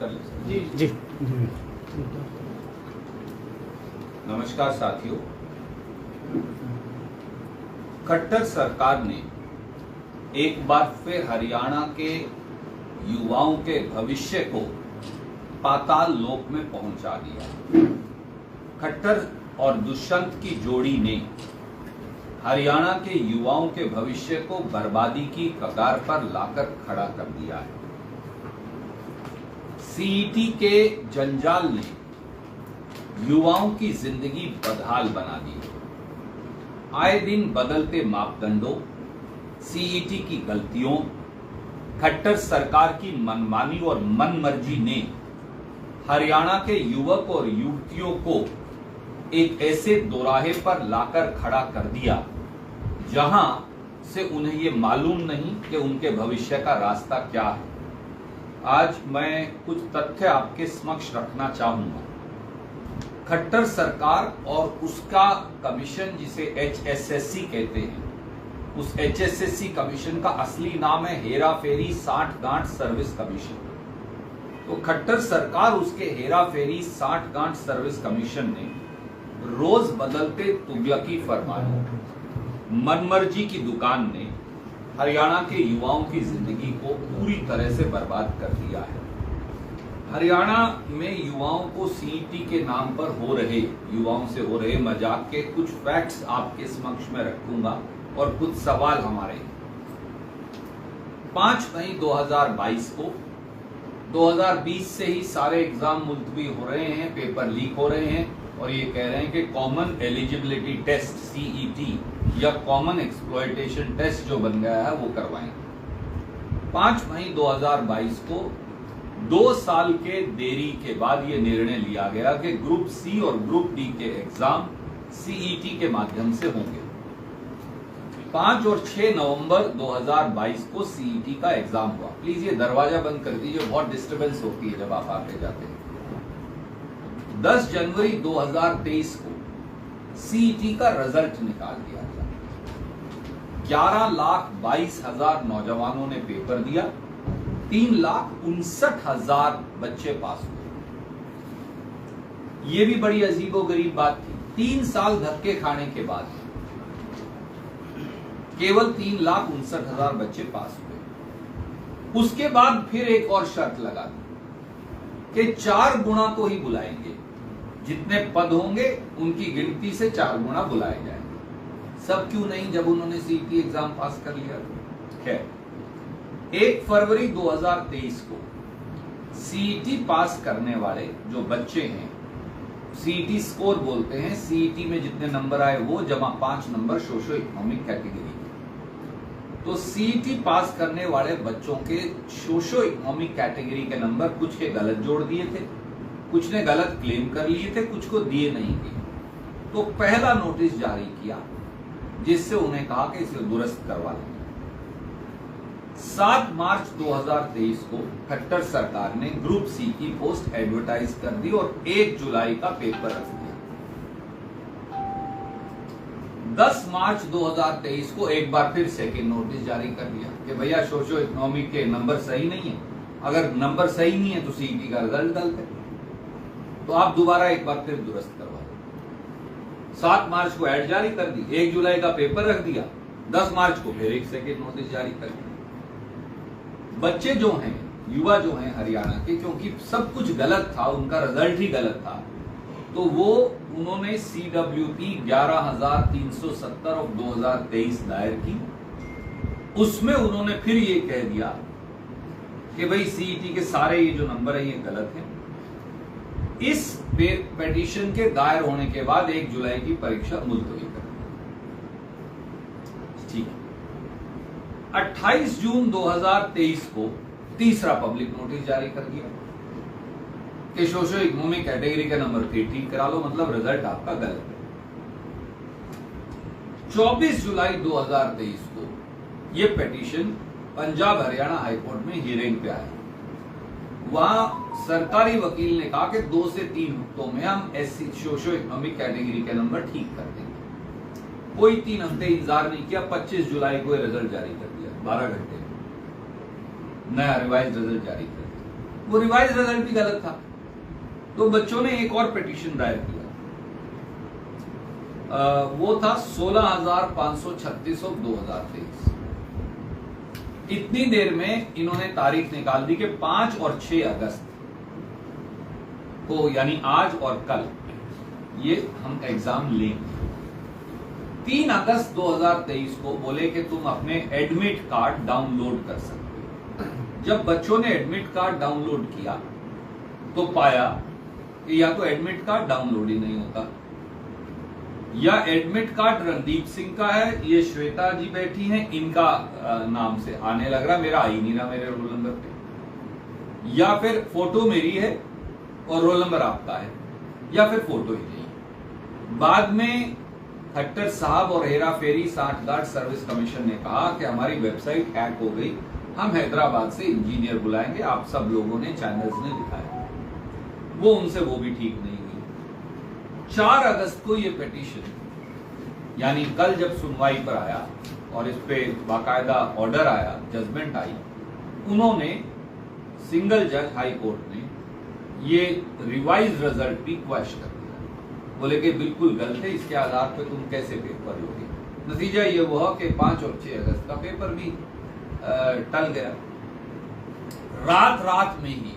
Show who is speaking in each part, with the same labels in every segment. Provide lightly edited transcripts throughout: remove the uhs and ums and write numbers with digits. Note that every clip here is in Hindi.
Speaker 1: कर ले सर।
Speaker 2: जी जी।
Speaker 1: नमस्कार साथियों, खट्टर सरकार ने एक बार फिर हरियाणा के युवाओं के भविष्य को पाताल लोक में पहुंचा दिया। खट्टर और दुष्यंत की जोड़ी ने हरियाणा के युवाओं के भविष्य को बर्बादी की कगार पर लाकर खड़ा कर दिया है। सीईटी के जंजाल ने युवाओं की जिंदगी बदहाल बना दी। आए दिन बदलते मापदंडों, सीईटी की गलतियों, खट्टर सरकार की मनमानी और मनमर्जी ने हरियाणा के युवक और युवतियों को एक ऐसे दोराहे पर लाकर खड़ा कर दिया जहां से उन्हें ये मालूम नहीं कि उनके भविष्य का रास्ता क्या है। आज मैं कुछ तथ्य आपके समक्ष रखना चाहूंगा। खट्टर सरकार और उसका कमीशन, जिसे HSSC कहते हैं, उस HSSC कमीशन का असली नाम है हेरा फेरी साठगांठ सर्विस कमीशन। तो खट्टर सरकार, उसके हेरा फेरी साठगांठ सर्विस कमीशन ने रोज बदलते तुगलकी फरमानों, मनमर्जी की दुकान ने हरियाणा के युवाओं की जिंदगी को पूरी तरह से बर्बाद कर दिया है। हरियाणा में युवाओं को सीईटी के नाम पर युवाओं से हो रहे मजाक के कुछ फैक्ट्स आपके समक्ष में रखूंगा और कुछ सवाल हमारे। 5 मई 2022 को 2020 से ही सारे एग्जाम मुलतवी हो रहे हैं, पेपर लीक हो रहे हैं और ये कह रहे हैं कि कॉमन एलिजिबिलिटी टेस्ट सीईटी या कॉमन एक्सप्लॉयटेशन टेस्ट जो बन गया है वो करवाएंगे। 5 मई 2022 को 2 साल के देरी के बाद ये निर्णय लिया गया कि ग्रुप सी और ग्रुप डी के एग्जाम सीईटी के माध्यम से होंगे। 5 और 6 नवंबर 2022 को सीईटी का एग्जाम हुआ। प्लीज ये दरवाजा बंद कर दीजिए, बहुत डिस्टर्बेंस होती है जब आप आते जाते हैं। 10 जनवरी 2023 को सीईटी का रिजल्ट निकाल दिया गया। 11,22,000 नौजवानों ने पेपर दिया, 3,59,000 बच्चे पास हुए। यह भी बड़ी अजीबोगरीब बात थी। 3 साल धक्के खाने के बाद केवल 3,59,000 बच्चे पास हुए। उसके बाद फिर एक और शर्त लगा दी कि 4 गुणा को ही बुलाएंगे, जितने पद होंगे उनकी गिनती से 4 गुणा बुलाए जाएंगे। सब क्यों नहीं, जब उन्होंने सीईटी एग्जाम पास कर लिया। खैर, 1 फरवरी 2023 को सीईटी पास करने वाले जो बच्चे हैं, सीईटी स्कोर बोलते हैं, सीईटी में जितने नंबर आए वो जमा 5 नंबर सोशो इकोनॉमिक कैटेगरी। तो सीईटी पास करने वाले बच्चों के सोशो इकोनॉमिक कैटेगरी के नंबर कुछ के गलत जोड़ दिए थे, कुछ ने गलत क्लेम कर लिए थे, कुछ को दिए नहीं थे। तो पहला नोटिस जारी किया जिससे उन्हें कहा कि इसे दुरुस्त करवा लें। 7 मार्च 2023 को खट्टर सरकार ने ग्रुप सी की पोस्ट एडवर्टाइज कर दी और 1 जुलाई का पेपर रख दिया। 10 मार्च 2023 को एक बार फिर सेकेंड नोटिस जारी कर दिया कि भैया सोशो इकोनॉमिक के नंबर सही नहीं है, अगर नंबर सही नहीं है तो सीईटी का रिजल्ट गलत है, तो आप दोबारा एक बार फिर दुरुस्त करवा दें। 7 मार्च को एड जारी कर दी, 1 जुलाई का पेपर रख दिया, 10 मार्च को फिर एक सेकेंड नोटिस जारी कर दिया। बच्चे जो हैं, युवा जो हैं हरियाणा के, क्योंकि सब कुछ गलत था, उनका रिजल्ट ही गलत था, तो वो उन्होंने CWP 11,370 और 2023 दायर की। उसमें उन्होंने फिर ये कह दिया कि भाई सीईटी के सारे ये जो नंबर है ये गलत है। इस पिटीशन के दायर होने के बाद 1 जुलाई की परीक्षा मुलतवी कर दी। ठीक है। 28 जून 2023 को तीसरा पब्लिक नोटिस जारी कर दिया कि सोशो इकोनॉमिक कैटेगरी का नंबर फिर ठीक करा लो, मतलब रिजल्ट आपका गलत है। 24 जुलाई 2023 को यह पिटीशन पंजाब हरियाणा हाईकोर्ट में हियरिंग पे आया। वहां सरकारी वकील ने कहा कि 2 से 3 हफ्तों में हम एससी सोशो इकोनॉमिक कैटेगरी के नंबर ठीक कर देंगे। कोई 3 हफ्ते इंतजार नहीं किया, 25 जुलाई को रिजल्ट जारी कर दिया। 12 घंटे नया रिवाइज रिजल्ट जारी कर दिया। वो रिवाइज रिजल्ट भी गलत था। तो बच्चों ने एक और पिटीशन दायर किया, वो था 16,536 ऑफ 2023। इतनी देर में इन्होंने तारीख निकाल दी कि 5 और 6 अगस्त को, यानी आज और कल, ये हम एग्जाम लेंगे। 3 अगस्त 2023 को बोले कि तुम अपने एडमिट कार्ड डाउनलोड कर सकते हो। जब बच्चों ने एडमिट कार्ड डाउनलोड किया तो पाया कि या तो एडमिट कार्ड डाउनलोड ही नहीं होता, या एडमिट कार्ड रणदीप सिंह का है, ये श्वेता जी बैठी हैं, इनका नाम से आने लग रहा, मेरा आ ही नहीं रहा मेरे रोल नंबर पे, या फिर फोटो मेरी है और रोल नंबर आपका है, या फिर फोटो ही नहीं। बाद में खट्टर साहब और हेरा फेरी साठगांठ सर्विस कमीशन ने कहा कि हमारी वेबसाइट हैक हो गई, हम हैदराबाद से इंजीनियर बुलाएंगे, आप सब लोगों ने, चैनल्स ने दिखाया। वो उनसे वो भी ठीक नहीं हुई। 4 अगस्त को ये पिटीशन, यानी कल जब सुनवाई पर आया और इस पे बाकायदा ऑर्डर आया, जजमेंट आई, उन्होंने, सिंगल जज हाई कोर्ट ने ये रिवाइज रिजल्ट भी क्वेश्चन कर दिया। बोले कि बिल्कुल गलत है, इसके आधार पे तुम कैसे पेपर लोगे। नतीजा ये हुआ कि 5 और 6 अगस्त का पेपर भी टल गया। रात में ही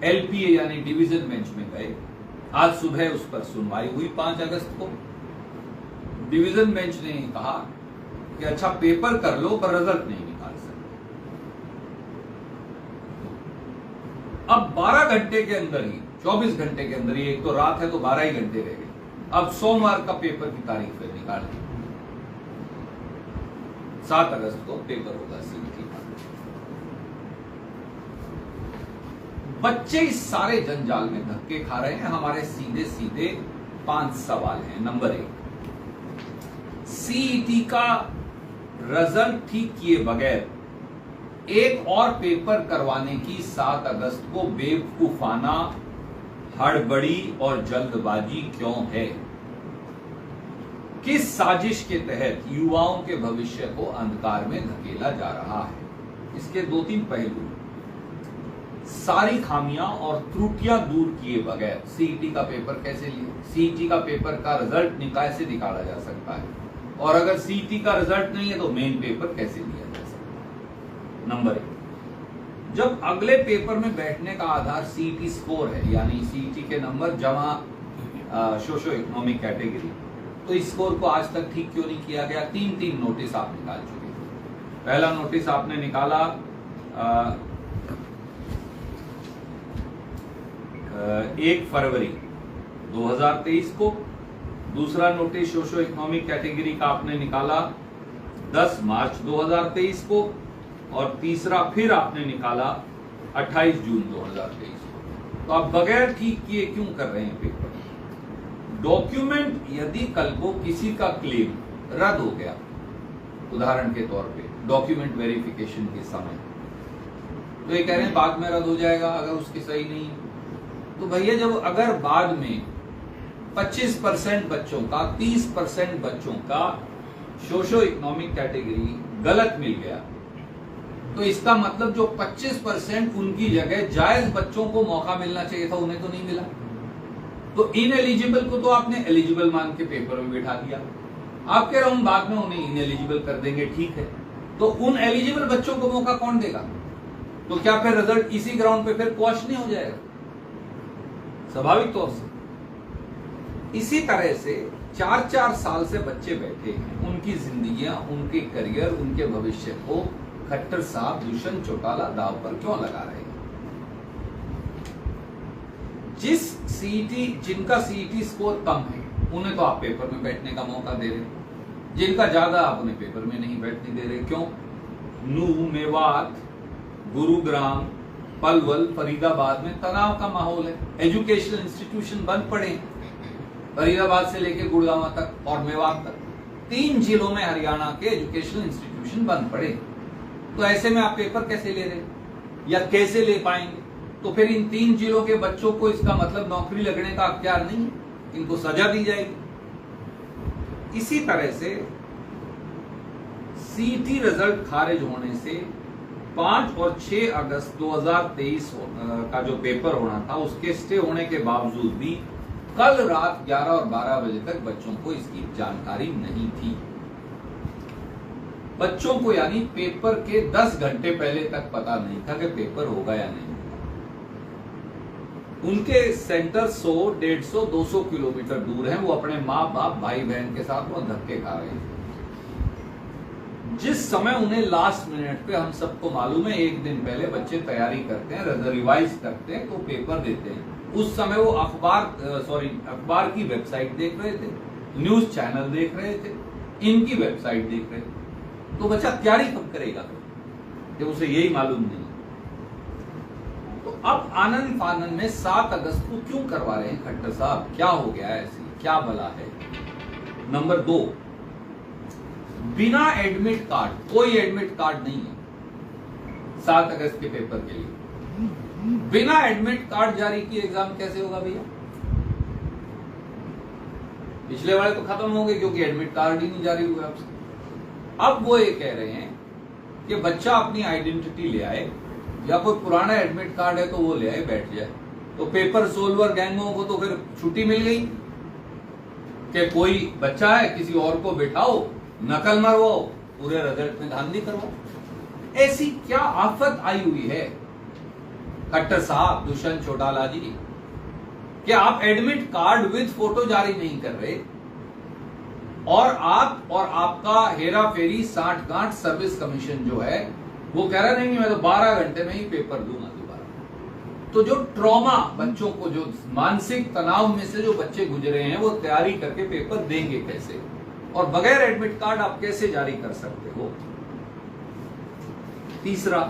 Speaker 1: एलपीए यानी डिवीजन बेंच में गए। आज सुबह उस पर सुनवाई हुई 5 अगस्त को। डिवीजन बेंच ने कहा कि अच्छा पेपर कर लो पर रिजल्ट नहीं निकाल सकते। अब 12 घंटे के अंदर ही, 24 घंटे के अंदर ही, एक तो रात है तो 12 ही घंटे रह गए, अब सोमवार का पेपर की तारीख फिर निकाल दी। 7 अगस्त को पेपर होगा सीईटी का। बच्चे इस सारे जंजाल में धक्के खा रहे हैं। हमारे सीधे सीधे 5 सवाल हैं। नंबर 1, सीईटी का रिजल्ट ठीक किए बगैर एक और पेपर करवाने की 7 अगस्त को बेवकूफाना हड़बड़ी और जल्दबाजी क्यों है? किस साजिश के तहत युवाओं के भविष्य को अंधकार में धकेला जा रहा है? इसके 2-3 पहलू। सारी खामियां और त्रुटियां दूर किए बगैर सीईटी का पेपर कैसे लिए? सीईटी का पेपर का रिजल्ट कैसे निकाला जा सकता है? और अगर सीईटी का रिजल्ट नहीं है तो मेन पेपर कैसे लिया जा सकता है? नंबर 1, जब अगले पेपर में बैठने का आधार सीईटी स्कोर है, यानी सीईटी के नंबर जमा सोशो इकोनॉमिक कैटेगरी, तो इस स्कोर को आज तक ठीक क्यों नहीं किया गया? 3 नोटिस आप निकाल चुके हैं। पहला नोटिस आपने निकाला 1 फरवरी 2023 को, दूसरा नोटिस सोशो इकोनॉमिक कैटेगरी का आपने निकाला 10 मार्च 2023 को, और तीसरा फिर आपने निकाला 28 जून 2023 को। तो आप बगैर ठीक किए क्यों कर रहे हैं पेपर? डॉक्यूमेंट, यदि कल को किसी का क्लेम रद्द हो गया, उदाहरण के तौर पे डॉक्यूमेंट वेरिफिकेशन के समय, तो ये कह रहे हैं बाद में रद्द हो जाएगा अगर उसके सही नहीं। तो भैया जब अगर बाद में 25% बच्चों का, 30% बच्चों का सोशो इकोनॉमिक कैटेगरी गलत मिल गया, तो इसका मतलब जो 25% उनकी जगह जायज बच्चों को मौका मिलना चाहिए था, उन्हें तो नहीं मिला। तो इनएलिजिबल को तो आपने एलिजिबल मान के पेपर में बैठा दिया। आप कह रहे हो बाद में उन्हें इनएलिजिबल कर देंगे, ठीक है, तो उन एलिजिबल बच्चों को मौका कौन देगा? तो क्या फिर रिजल्ट इसी ग्राउंड पे फिर क्वॉश नहीं हो जाएगा? स्वाभाविक तौर से। इसी तरह से 4-4 साल से बच्चे बैठे हैं, उनकी जिंदगियां, उनके करियर, उनके भविष्य को खट्टर साहब, दुष्यंत चौटाला दांव पर क्यों लगा रहे हैं? जिनका सीईटी स्कोर कम है उन्हें तो आप पेपर में बैठने का मौका दे रहे, जिनका ज्यादा आप उन्हें पेपर में नहीं बैठने दे रहे। क्यों? नूह, मेवात, गुरुग्राम, पलवल, फरीदाबाद में तनाव का माहौल है। एजुकेशनल इंस्टीट्यूशन बंद पड़े, फरीदाबाद से लेकर गुड़गांव तक और मेवात तक 3 जिलों में हरियाणा के एजुकेशनल इंस्टीट्यूशन बंद पड़े। तो ऐसे में आप पेपर कैसे ले रहे या कैसे ले पाएंगे? तो फिर इन 3 जिलों के बच्चों को इसका मतलब नौकरी लगने का अख्तियार नहीं, इनको सजा दी जाएगी। इसी तरह से सीईटी रिजल्ट खारिज होने से 5 और 6 अगस्त 2023 का जो पेपर होना था उसके स्टे होने के बावजूद भी कल रात 11 और 12 बजे तक बच्चों को इसकी जानकारी नहीं थी। बच्चों को यानी पेपर के 10 घंटे पहले तक पता नहीं था कि पेपर होगा या नहीं। उनके सेंटर 100, 150, 200 किलोमीटर दूर है। वो अपने माँ बाप भाई बहन के साथ वो धक्के खा रहे हैं। जिस समय उन्हें लास्ट मिनट पे, हम सबको मालूम है, एक दिन पहले बच्चे तैयारी करते हैं, रिवाइज करते हैं तो पेपर देते हैं। उस समय वो अखबार की वेबसाइट देख रहे थे, न्यूज चैनल देख रहे थे, इनकी वेबसाइट देख रहे थे। तो बच्चा तैयारी कब करेगा जब उसे यही मालूम नहीं। तो अब आनंद फानन में 7 अगस्त को क्यों करवा रहे हैं खट्टर साहब? क्या हो गया है, ऐसी क्या बला है? नंबर 2, बिना एडमिट कार्ड, कोई एडमिट कार्ड नहीं है 7 अगस्त के पेपर के लिए। बिना एडमिट कार्ड जारी किए एग्जाम कैसे होगा भैया? पिछले वाले तो खत्म हो गए क्योंकि एडमिट कार्ड ही नहीं जारी हुआ आपसे। अब वो ये कह रहे हैं कि बच्चा अपनी आइडेंटिटी ले आए, या कोई पुराना एडमिट कार्ड है तो वो ले आए, बैठ जाए। तो पेपर सोल्वर गैंगों को तो फिर छुट्टी मिल गई कि कोई बच्चा है किसी और को बिठाओ, नकल मरवाओ, पूरे रिजल्ट में धांधली करवाओ। ऐसी क्या आफत आई हुई है खट्टर साहब, दुष्यंत चौटाला जी, कि आप एडमिट कार्ड विद फोटो जारी नहीं कर रहे और आप और आपका हेरा फेरी 60 गांठ सर्विस कमीशन जो है वो कह रहा नहीं मैं तो 12 घंटे में ही पेपर दूंगा दोबारा। तो जो ट्रॉमा बच्चों को, जो मानसिक तनाव में से जो बच्चे गुजरे हैं, वो तैयारी करके पेपर देंगे कैसे? और बगैर एडमिट कार्ड आप कैसे जारी कर सकते हो? तीसरा,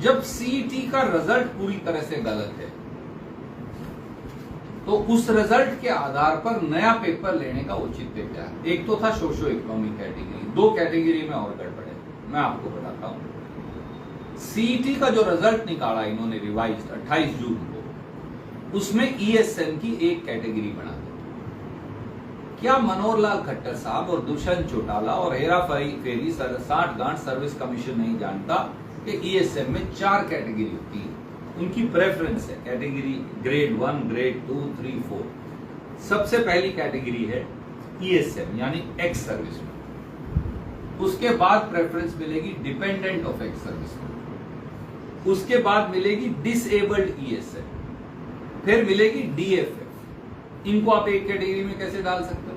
Speaker 1: जब सीईटी का रिजल्ट पूरी तरह से गलत है तो उस रिजल्ट के आधार पर नया पेपर लेने का औचित्य क्या है? एक तो था सोशो इकोनॉमिक कैटेगरी, 2 कैटेगरी में और गड़बड़ है, मैं आपको बताता हूं। सीईटी का जो रिजल्ट निकाला इन्होंने रिवाइज 28 जून को, उसमें ईएसएम की एक कैटेगरी बना दी। क्या मनोहर लाल खट्टर साहब और दुष्यंत चौटाला और हेरा फेरी 60 गांठ सर्विस कमीशन नहीं जानता कि ईएसएम में 4 कैटेगरी होती है? उनकी प्रेफरेंस है कैटेगरी ग्रेड 1, ग्रेड 2, 3, 4। सबसे पहली कैटेगरी है ईएसएम यानी एक्स सर्विसमैन। उसके बाद प्रेफरेंस मिलेगी डिपेंडेंट ऑफ एक्स सर्विसमैन। उसके बाद मिलेगी डिसेबल्ड ईएसएम, फिर मिलेगी डीएफएफ। इनको आप एक कैटेगरी में कैसे डाल सकते हो?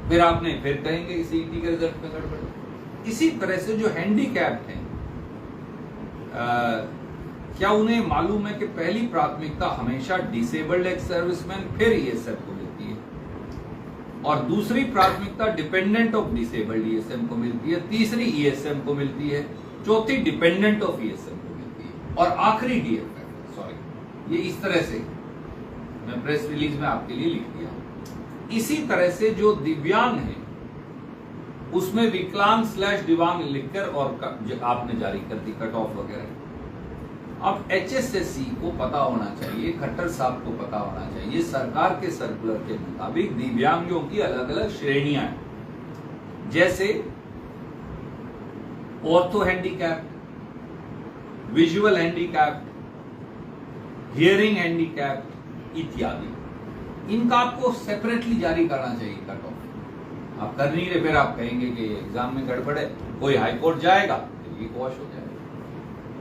Speaker 1: फिर आपने फिर कहेंगे कि सीईटी के रिजल्ट में गड़बड़। इसी तरह से जो हैंडीकैप्ड हैं, क्या उन्हें मालूम है कि पहली प्राथमिकता हमेशा डिसेबल्ड एक्स सर्विसमैन फिर ईएसएम को मिलती है, और दूसरी प्राथमिकता डिपेंडेंट ऑफ डिसेबल्ड ईएसएम को मिलती है, तीसरी ईएसएम को मिलती है, चौथी डिपेंडेंट ऑफ ईएसएम को मिलती है, और आखिरी डीएफएफ। सॉरी, ये इस तरह से मैं प्रेस रिलीज में आपके लिए लिख दिया। इसी तरह से जो दिव्यांग है उसमें विकलांग / दिव्यांग लिखकर और आपने जारी कर दी कट ऑफ वगैरह। अब एचएसएससी को पता होना चाहिए, खट्टर साहब को पता होना चाहिए, सरकार के सर्कुलर के मुताबिक दिव्यांगों की अलग अलग श्रेणियां हैं, जैसे ortho handicapped, visual handicapped, hearing handicapped इत्यादि। इनका आपको सेपरेटली जारी करना चाहिए कट ऑफ। आप कर नहीं रहे, फिर आप कहेंगे कि एग्जाम में गड़बड़ है, कोई हाई कोर्ट जाएगा तो ये क्वॉश हो जाएगा।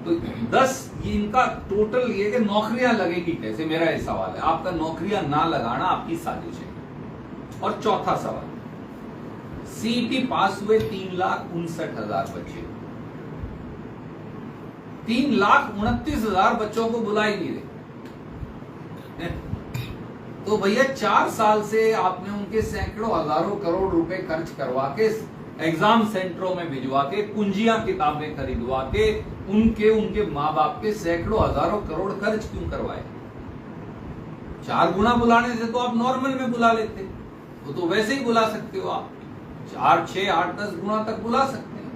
Speaker 1: तो 10 इनका टोटल ये कि नौकरियां लगेगी कैसे, मेरा ये सवाल है। आपका नौकरियां ना लगाना आपकी साजिश है। और चौथा सवाल, सीईटी पास हुए 3,59,000 बच्चे, 3,29,000 बच्चों को बुला ही नहीं रहे। तो भैया 4 साल से आपने उनके सैकड़ों हजारों करोड़ रुपए खर्च करवा के, एग्जाम सेंटरों में भिजवा के, कुंजियां किताबें खरीदवा के, उनके माँ बाप के सैकड़ों हजारों करोड़ खर्च क्यों करवाए? 4 गुना बुलाने से तो आप नॉर्मल में बुला लेते, वो तो वैसे ही बुला सकते हो आप, 4, 6, 8, 10 गुना तक बुला सकते हैं।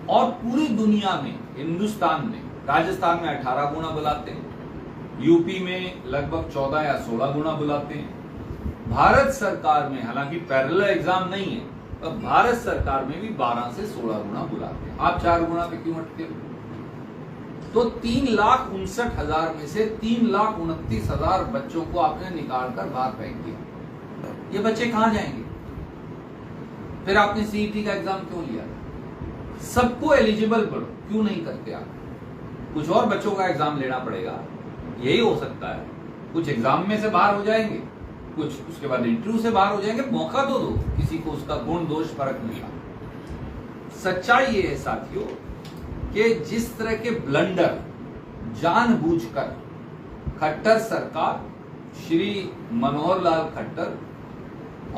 Speaker 1: और पूरी दुनिया में, हिंदुस्तान में, राजस्थान में 18 गुना बुलाते हैं, यूपी में लगभग 14 या 16 गुना बुलाते हैं। भारत सरकार में हालांकि पैरेलल एग्जाम नहीं है, अब भारत सरकार में भी 12 से 16 गुना बुलाते हैं, आप 4 गुना पे क्यों अटके हो? तो 3,59,000 में से 3,29,000 बच्चों को आपने निकाल कर बाहर फेंक दिया। ये बच्चे कहां जाएंगे? फिर आपने सीईटी का एग्जाम क्यों लिया? सबको एलिजिबल करो, क्यों नहीं करते आप? कुछ और बच्चों का एग्जाम लेना पड़ेगा, यही हो सकता है। कुछ एग्जाम में से बाहर हो जाएंगे, कुछ उसके बाद इंटरव्यू से बाहर हो जाएंगे। मौका तो दो किसी को, उसका गुण दोष फर्क नहीं आता। सच्चाई ये है साथियों कि जिस तरह के ब्लंडर जानबूझकर खट्टर सरकार, श्री मनोहर लाल खट्टर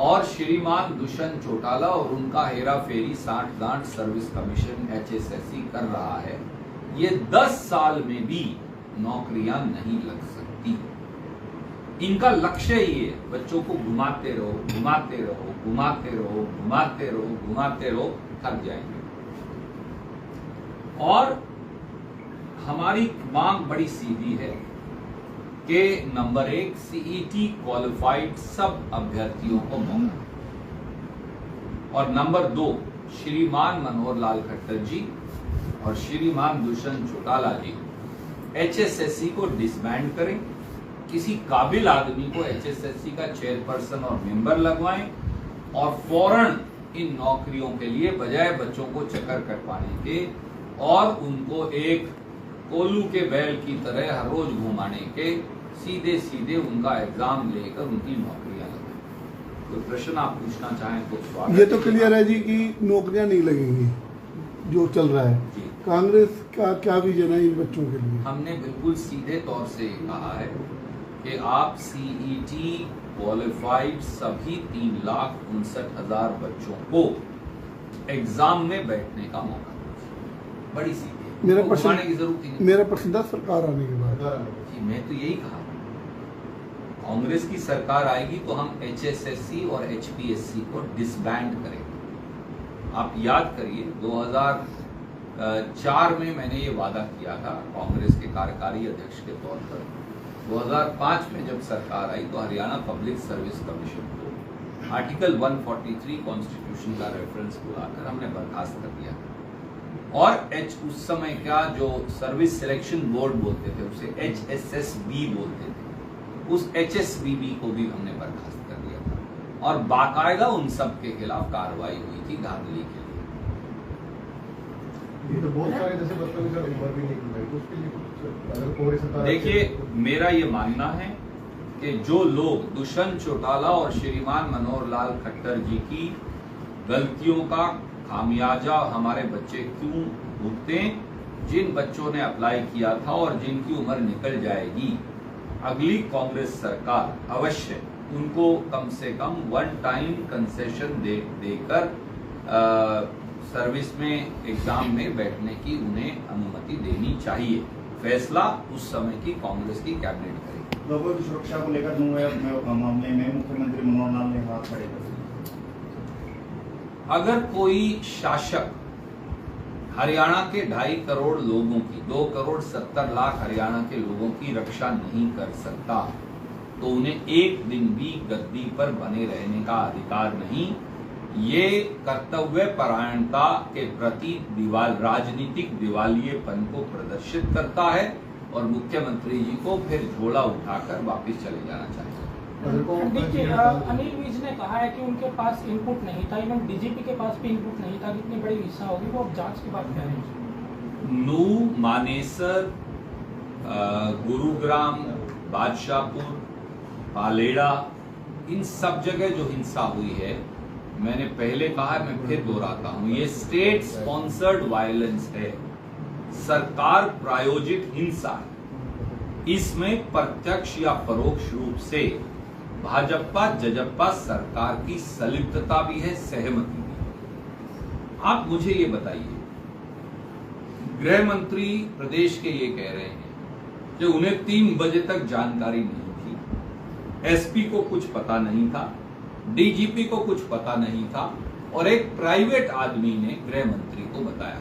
Speaker 1: और श्रीमान दुष्यंत चौटाला और उनका हेरा फेरी 60-गांठ सर्विस कमीशन HSSC कर रहा है, ये 10 साल में भी नौकरियां नहीं लग सकती। इनका लक्ष्य ही है, बच्चों को घुमाते रहो, घुमाते रहो, घुमाते रहो, घुमाते रहो, घुमाते रहो, थक जाएंगे। और हमारी मांग बड़ी सीधी है कि नंबर 1, सीईटी क्वालिफाइड सब अभ्यर्थियों को मौका, और नंबर 2, श्रीमान मनोहर लाल खट्टर जी और श्रीमान दुष्यंत चौटाला जी HSSC को डिसबैंड करें, किसी काबिल आदमी को HSSC का चेयरपर्सन और मेंबर लगवाएं और फौरन इन नौकरियों के लिए बजाय बच्चों को चक्कर कटवाने के और उनको एक कोल्लू के बैल की तरह हर रोज घुमाने के सीधे सीधे उनका एग्जाम लेकर उनकी नौकरियां लगाएं। कोई प्रश्न आप पूछना चाहें तो स्वागत।
Speaker 2: ये तो क्लियर है जी कि नौकरियां नहीं लगेंगी जो चल रहा है। कांग्रेस का क्या विजन है इन बच्चों के लिए?
Speaker 1: हमने बिल्कुल सीधे तौर से कहा है कि आप सीईटी क्वालिफाइड सभी 3,59,000 बच्चों को एग्जाम में बैठने का मौका दीजिए। बड़ी सीधी,
Speaker 2: मेरा प्रश्न था सरकार आने के बाद।
Speaker 1: मैं तो यही कहा, कांग्रेस की सरकार आएगी तो हम HSSC और HPSC को डिसबैंड करेंगे। आप याद करिए 2004 में मैंने ये वादा किया था कांग्रेस के कार्यकारी अध्यक्ष के तौर पर। 2005 में जब सरकार आई तो हरियाणा पब्लिक सर्विस कमीशन को आर्टिकल 143 कॉन्स्टिट्यूशन का रेफरेंस बुलाकर हमने बर्खास्त कर दिया और उस समय का जो सर्विस सिलेक्शन बोर्ड बोलते थे उसे HSSB बोलते थे, उस HSBB को भी हमने बर्खास्त कर दिया था और बाकायदा उन सब के खिलाफ कार्रवाई हुई थी धांधली के लिए।
Speaker 3: ये तो बहुत सारे जैसे बच्चों का नंबर भी नहीं मिला, तो उसके लिए कुछ अगर कांग्रेस सरकार।
Speaker 1: देखिए, मेरा ये मानना है कि जो लोग दुष्यंत चौटाला और श्रीमान मनोहर लाल खट्टर जी की गलतियों का खामियाजा हमारे बच्चे क्यों भुगते, जिन बच्चों ने अप्लाई किया था और जिनकी उम्र निकल जाएगी, अगली कांग्रेस सरकार अवश्य उनको कम से कम 1 टाइम कंसेशन देकर सर्विस में एग्जाम में बैठने की उन्हें अनुमति देनी चाहिए। फैसला उस समय की कांग्रेस की कैबिनेट करेगी।
Speaker 3: लोगों की सुरक्षा को लेकर मामले में मुख्यमंत्री मनोहर लाल ने हाथ खड़े कर दिए।
Speaker 1: अगर कोई शासक हरियाणा के 2.5 करोड़ लोगों की 2,70,00,000 हरियाणा के लोगों की रक्षा नहीं कर सकता तो उन्हें एक दिन भी गद्दी पर बने रहने का अधिकार नहीं। ये कर्तव्य परायणता के प्रति राजनीतिक दिवालियेपन को प्रदर्शित करता है और मुख्यमंत्री जी को फिर झोला उठाकर वापस चले जाना चाहिए।
Speaker 4: देखिए, अनिल विज ने कहा है कि उनके पास इनपुट नहीं था, इवन डीजीपी के पास भी इनपुट नहीं था। कितनी बड़ी हिस्सा होगी वो अब जांच के बाद कह रहे हैं।
Speaker 1: नूह, मानेसर, गुरुग्राम, बादशाहपुर, पालेड़ा, इन सब जगह जो हिंसा हुई है, मैंने पहले कहा, मैं फिर दोहराता हूं, ये स्टेट स्पॉन्सर्ड वायलेंस है, सरकार प्रायोजित हिंसा है। इसमें प्रत्यक्ष या परोक्ष रूप से भाजपा जजपा सरकार की संलिप्तता भी है, सहमति भी है। आप मुझे ये बताइए, गृह मंत्री प्रदेश के ये कह रहे हैं कि उन्हें 3 बजे तक जानकारी नहीं थी, एसपी को कुछ पता नहीं था, डीजीपी को कुछ पता नहीं था और एक प्राइवेट आदमी ने गृह मंत्री को बताया।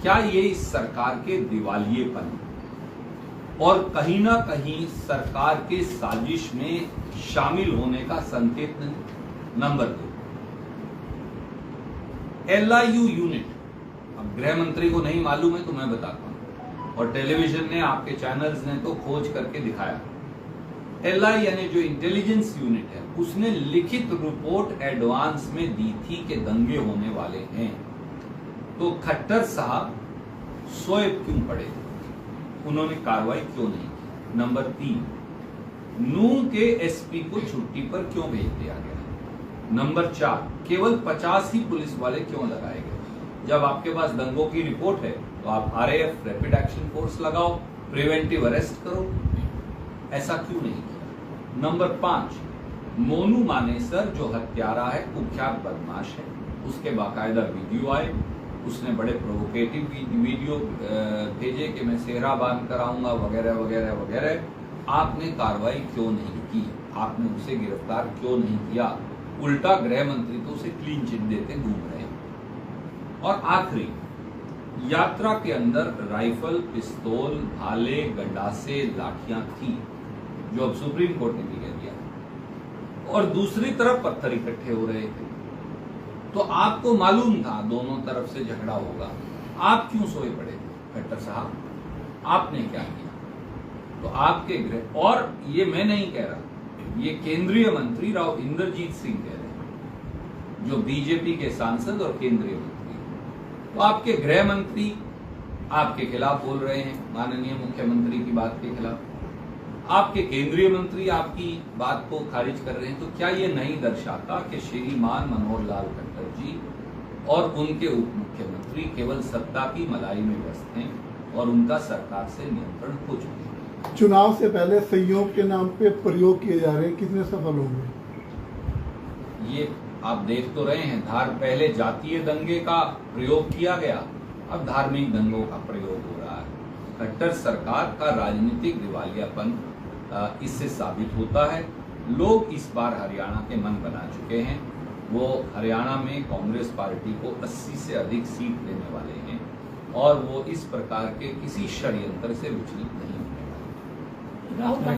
Speaker 1: क्या ये इस सरकार के दिवालियेपन और कहीं ना कहीं सरकार के साजिश में शामिल होने का संकेत नहीं? नंबर 2, LIU यूनिट, अब गृह मंत्री को नहीं मालूम है तो मैं बताता हूं, और टेलीविजन ने, आपके चैनल्स ने तो खोज करके दिखाया। LI यानी जो इंटेलिजेंस यूनिट है, उसने लिखित रिपोर्ट एडवांस में दी थी कि दंगे होने वाले हैं, तो खट्टर साहब सोए क्यों पड़े, उन्होंने कार्रवाई क्यों नहीं की। नंबर 3, नूंह के SP को छुट्टी पर क्यों भेज दिया गया। नंबर 4, केवल 50 ही पुलिस वाले क्यों लगाए गए। जब आपके पास दंगों की रिपोर्ट है तो आप RAF रैपिड एक्शन फोर्स लगाओ, प्रिवेंटिव अरेस्ट करो, ऐसा क्यों नहीं किया। नंबर 5, मोनू मानेसर जो हत्यारा है, कुख्यात बदमाश है, उसके बाकायदा वीडियो आए, उसने बड़े प्रोवोकेटिव वीडियो भेजे कि मैं सेहरा बांध कराऊंगा वगैरह वगैरह वगैरह। आपने कार्रवाई क्यों नहीं की, आपने उसे गिरफ्तार क्यों नहीं किया। उल्टा गृह मंत्री तो उसे क्लीन चिट देते घूम रहे हैं। और आखिरी, यात्रा के अंदर राइफल, पिस्तौल, भाले, गंडासे, लाठियां थी, जो अब सुप्रीम कोर्ट ने भी कह दिया, और दूसरी तरफ पत्थर इकट्ठे हो रहे थे, तो आपको मालूम था दोनों तरफ से झगड़ा होगा, आप क्यों सोए पड़े थे खट्टर साहब, आपने क्या किया। तो आपके गृह, और ये मैं नहीं कह रहा, ये केंद्रीय मंत्री राव इंद्रजीत सिंह कह रहे हैं, जो बीजेपी के सांसद और केंद्रीय मंत्री। तो आपके गृह मंत्री आपके खिलाफ बोल रहे हैं, माननीय मुख्यमंत्री की बात के खिलाफ, आपके केंद्रीय मंत्री आपकी बात को खारिज कर रहे हैं। तो क्या ये नहीं दर्शाता कि श्रीमान मनोहर लाल खट्टर जी और उनके उप मुख्यमंत्री केवल सत्ता की मलाई में व्यस्त हैं और उनका सरकार से नियंत्रण हो चुका है।
Speaker 2: चुनाव से पहले सहयोग के नाम पे प्रयोग किए जा रहे हैं, कितने सफल होंगे।
Speaker 1: ये आप देख तो रहे हैं, पहले जातीय दंगे का प्रयोग किया गया, अब धार्मिक दंगों का प्रयोग हो रहा है। खट्टर सरकार का राजनीतिक दिवालियापन इससे साबित होता है। लोग इस बार हरियाणा के मन बना चुके हैं, वो हरियाणा में कांग्रेस पार्टी को 80 से अधिक सीट देने वाले हैं, और वो इस प्रकार के किसी षड्यंत्र से विचलित नहीं होने वाले।
Speaker 4: राहुल